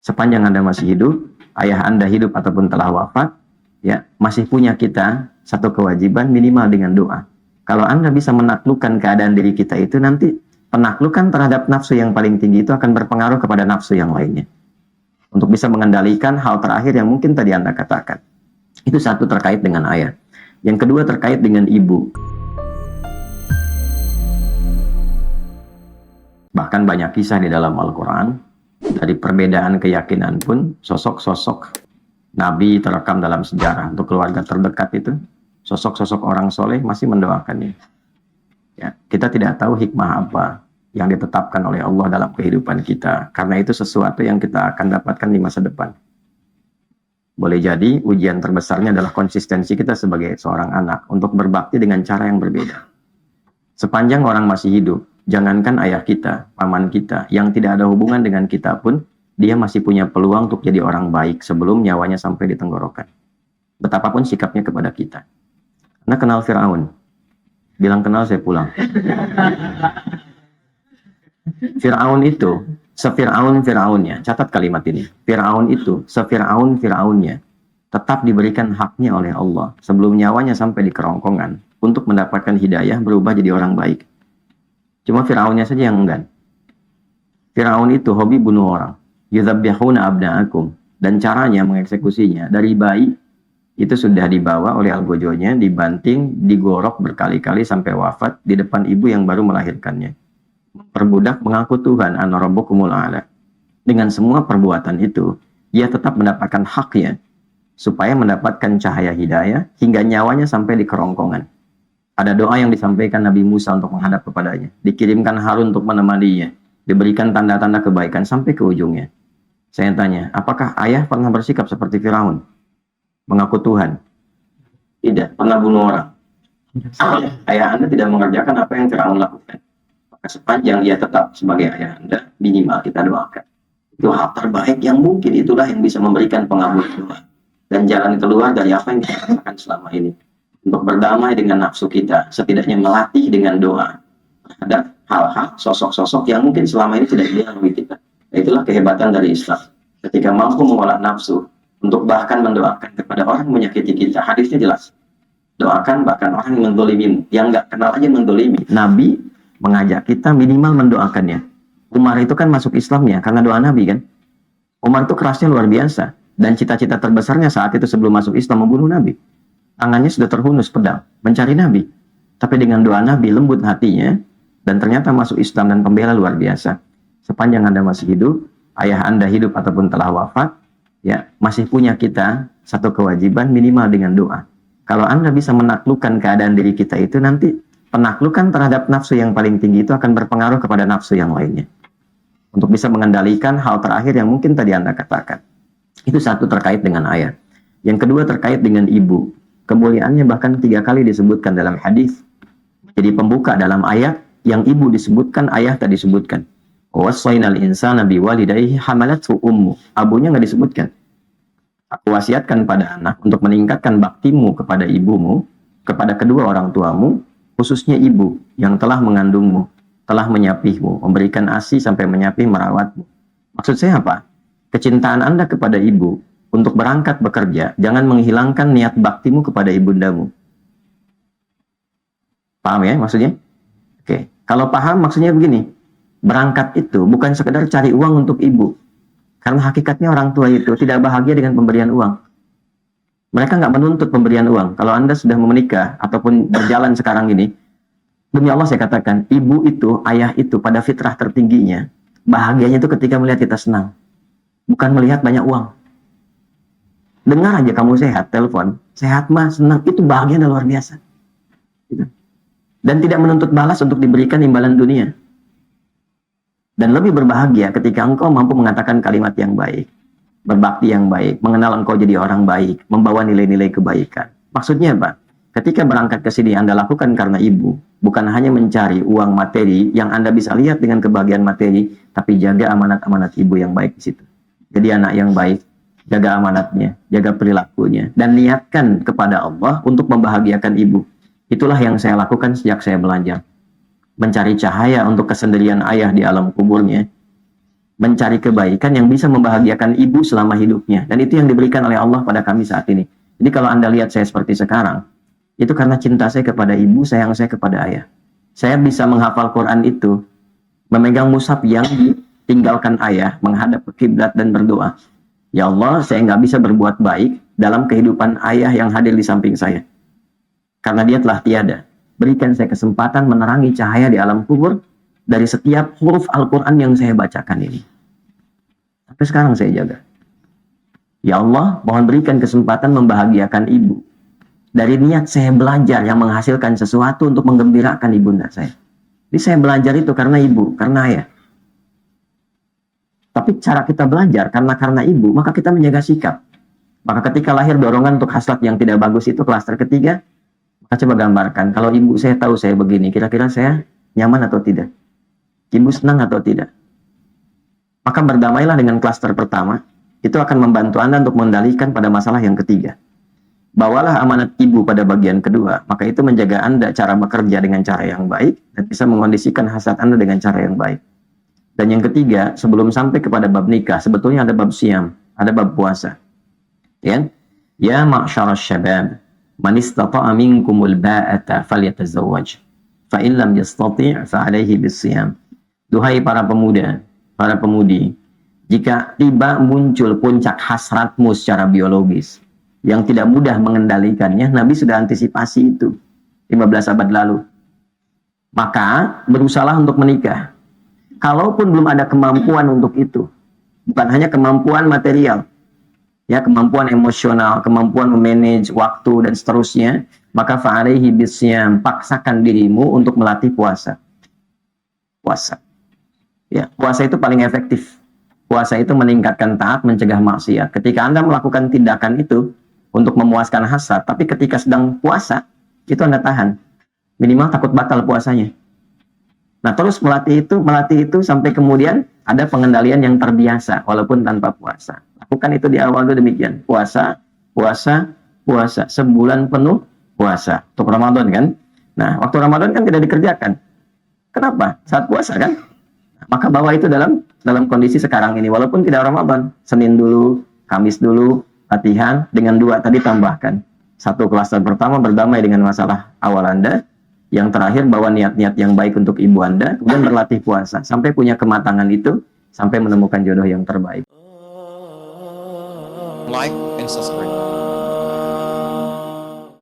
Sepanjang Anda masih hidup, ayah Anda hidup ataupun telah wafat, ya, masih punya kita satu kewajiban minimal dengan doa. Kalau Anda bisa menaklukkan keadaan diri kita itu, nanti penaklukan terhadap nafsu yang paling tinggi itu akan berpengaruh kepada nafsu yang lainnya. Untuk bisa mengendalikan hal terakhir yang mungkin tadi Anda katakan. Itu satu terkait dengan ayah. Yang kedua terkait dengan ibu. Bahkan banyak kisah di dalam Al-Quran. Dari perbedaan keyakinan pun, sosok-sosok Nabi terekam dalam sejarah. Untuk keluarga terdekat itu, sosok-sosok orang soleh masih mendoakannya. Ya, kita tidak tahu hikmah apa yang ditetapkan oleh Allah dalam kehidupan kita. Karena itu sesuatu yang kita akan dapatkan di masa depan. Boleh jadi ujian terbesarnya adalah konsistensi kita sebagai seorang anak untuk berbakti dengan cara yang berbeda. Sepanjang orang masih hidup, jangankan ayah kita, paman kita, yang tidak ada hubungan dengan kita pun, dia masih punya peluang untuk jadi orang baik sebelum nyawanya sampai di tenggorokan. Betapapun sikapnya kepada kita. Anda kenal Fir'aun? Bilang kenal, saya pulang. Fir'aun itu, se-Fir'aun-Fir'aunnya, catat kalimat ini. Fir'aun itu, se-Fir'aun-Fir'aunnya, tetap diberikan haknya oleh Allah sebelum nyawanya sampai di kerongkongan untuk mendapatkan hidayah berubah jadi orang baik. Cuma Fir'aunnya saja yang enggan. Fir'aun itu hobi bunuh orang. Yudzabbihuna abna'akum. Dan caranya mengeksekusinya dari bayi itu sudah dibawa oleh algojonya, dibanting, digorok berkali-kali sampai wafat di depan ibu yang baru melahirkannya. Perbudak mengaku Tuhan, ana rabbukumul a'la. Dengan semua perbuatan itu, ia tetap mendapatkan haknya supaya mendapatkan cahaya hidayah hingga nyawanya sampai di kerongkongan. Ada doa yang disampaikan Nabi Musa untuk menghadap kepadanya. Dikirimkan Harun untuk menemaninya. Diberikan tanda-tanda kebaikan sampai ke ujungnya. Saya tanya, apakah ayah pernah bersikap seperti Firaun? Mengaku Tuhan? Tidak, pernah bunuh orang. Ayah Anda tidak mengerjakan apa yang Firaun lakukan. Maka sepanjang ia tetap sebagai ayah Anda, minimal kita doakan. Itu hal terbaik yang mungkin itulah yang bisa memberikan pengabulan doa. Dan jalan keluar dari apa yang kita lakukan selama ini. Untuk berdamai dengan nafsu kita, setidaknya melatih dengan doa terhadap hal-hal, sosok-sosok yang mungkin selama ini tidak dilalui kita. Itulah kehebatan dari Islam. Ketika mampu mengolah nafsu, untuk bahkan mendoakan kepada orang yang menyakiti kita. Hadisnya jelas. Doakan bahkan orang yang mendolimimu, yang nggak kenal aja mendolimi. Nabi mengajak kita minimal mendoakannya. Umar itu kan masuk Islamnya karena doa Nabi kan. Umar itu kerasnya luar biasa. Dan cita-cita terbesarnya saat itu sebelum masuk Islam membunuh Nabi. Tangannya sudah terhunus pedang, mencari Nabi. Tapi dengan doa Nabi lembut hatinya, dan ternyata masuk Islam dan pembela luar biasa. Sepanjang Anda masih hidup, ayah Anda hidup ataupun telah wafat, ya masih punya kita satu kewajiban minimal dengan doa. Kalau Anda bisa menaklukkan keadaan diri kita itu, nanti penaklukan terhadap nafsu yang paling tinggi itu akan berpengaruh kepada nafsu yang lainnya. Untuk bisa mengendalikan hal terakhir yang mungkin tadi Anda katakan. Itu satu terkait dengan ayah. Yang kedua terkait dengan ibu. Kemuliaannya bahkan 3 kali disebutkan dalam hadis. Jadi pembuka dalam ayat yang ibu disebutkan, ayah tak disebutkan. Wassaynal insana biwalidayhi hamalathu ummu. Abunya nggak disebutkan. Aku wasiatkan pada anak untuk meningkatkan baktimu kepada ibumu, kepada kedua orang tuamu, khususnya ibu yang telah mengandungmu, telah menyapihmu, memberikan ASI sampai menyapih merawatmu. Maksud saya apa? Kecintaan Anda kepada ibu untuk berangkat bekerja, jangan menghilangkan niat baktimu kepada ibundamu. Paham ya maksudnya? Oke. Kalau paham maksudnya begini. Berangkat itu bukan sekedar cari uang untuk ibu. Karena hakikatnya orang tua itu tidak bahagia dengan pemberian uang. Mereka nggak menuntut pemberian uang. Kalau Anda sudah menikah ataupun berjalan sekarang ini, demi Allah saya katakan, ibu itu, ayah itu pada fitrah tertingginya, bahagianya itu ketika melihat kita senang. Bukan melihat banyak uang. Dengar aja kamu sehat, telepon, sehat mah, senang, itu bahagia dan luar biasa. Gitu. Dan tidak menuntut balas untuk diberikan imbalan dunia. Dan lebih berbahagia ketika engkau mampu mengatakan kalimat yang baik, berbakti yang baik, mengenal engkau jadi orang baik, membawa nilai-nilai kebaikan. Maksudnya apa? Ketika berangkat ke sini Anda lakukan karena ibu, bukan hanya mencari uang materi yang Anda bisa lihat dengan kebahagiaan materi, tapi jaga amanat-amanat ibu yang baik di situ. Jadi anak yang baik, jaga amanatnya, jaga perilakunya, dan niatkan kepada Allah untuk membahagiakan ibu. Itulah yang saya lakukan sejak saya belajar. Mencari cahaya untuk kesendirian ayah di alam kuburnya. mencari kebaikan yang bisa membahagiakan ibu selama hidupnya. Dan itu yang diberikan oleh Allah pada kami saat ini. Jadi kalau Anda lihat saya seperti sekarang, itu karena cinta saya kepada ibu, sayang saya kepada ayah. Saya bisa menghafal Quran itu, memegang mushaf yang ditinggalkan ayah, menghadap ke kiblat dan berdoa. Ya Allah, saya nggak bisa berbuat baik dalam kehidupan ayah yang hadir di samping saya. Karena dia telah tiada. Berikan saya kesempatan menerangi cahaya di alam kubur dari setiap huruf Al-Quran yang saya bacakan ini. Sampai sekarang saya jaga. Ya Allah, mohon berikan kesempatan membahagiakan ibu. Dari niat saya belajar yang menghasilkan sesuatu untuk menggembirakan ibunda saya. Jadi saya belajar itu karena ibu, karena ayah. Tapi cara kita belajar karena ibu, maka kita menjaga sikap. Maka ketika lahir dorongan untuk hasrat yang tidak bagus itu klaster ketiga, maka coba gambarkan, kalau ibu saya tahu saya begini, kira-kira saya nyaman atau tidak? Ibu senang atau tidak? Maka berdamailah dengan klaster pertama, itu akan membantu Anda untuk mengendalikan pada masalah yang ketiga. Bawalah amanat ibu pada bagian kedua, maka itu menjaga Anda cara bekerja dengan cara yang baik, dan bisa mengondisikan hasrat Anda dengan cara yang baik. Dan yang ketiga, sebelum sampai kepada bab nikah, sebetulnya ada bab siam, ada bab puasa. Ya, ya ma'syarasy syabab, man istata'a minkumul ba'ata falyatazawwaj, fa in lam yastati' fa 'alaihi bisiyam. Duhai para pemuda, para pemudi, jika tiba muncul puncak hasratmu secara biologis yang tidak mudah mengendalikannya, Nabi sudah antisipasi itu 15 abad lalu. Maka berusahalah untuk menikah. Kalaupun belum ada kemampuan untuk itu, bukan hanya kemampuan material, ya, kemampuan emosional, kemampuan memanage waktu dan seterusnya, maka fa'alaihi bisyam, paksakan dirimu untuk melatih puasa. Puasa. Ya, puasa itu paling efektif. Puasa itu meningkatkan taat, mencegah maksiat. Ketika Anda melakukan tindakan itu untuk memuaskan hasrat, tapi ketika sedang puasa, itu Anda tahan. Minimal takut batal puasanya. Nah, terus melatih itu sampai kemudian ada pengendalian yang terbiasa, walaupun tanpa puasa. Lakukan itu di awal itu demikian. Puasa, puasa, puasa. Sebulan penuh puasa. Untuk Ramadan kan? Nah, waktu Ramadan kan tidak dikerjakan. Kenapa? Saat puasa kan? Nah, maka bawa itu dalam kondisi sekarang ini. Walaupun tidak Ramadan. Senin dulu, Kamis dulu, latihan. Dengan 2 tadi tambahkan. 1 klaster pertama berdamai dengan masalah awal Anda. Yang terakhir bawa niat-niat yang baik untuk ibu Anda. Kemudian berlatih puasa. Sampai punya kematangan itu. Sampai menemukan jodoh yang terbaik. Like and subscribe.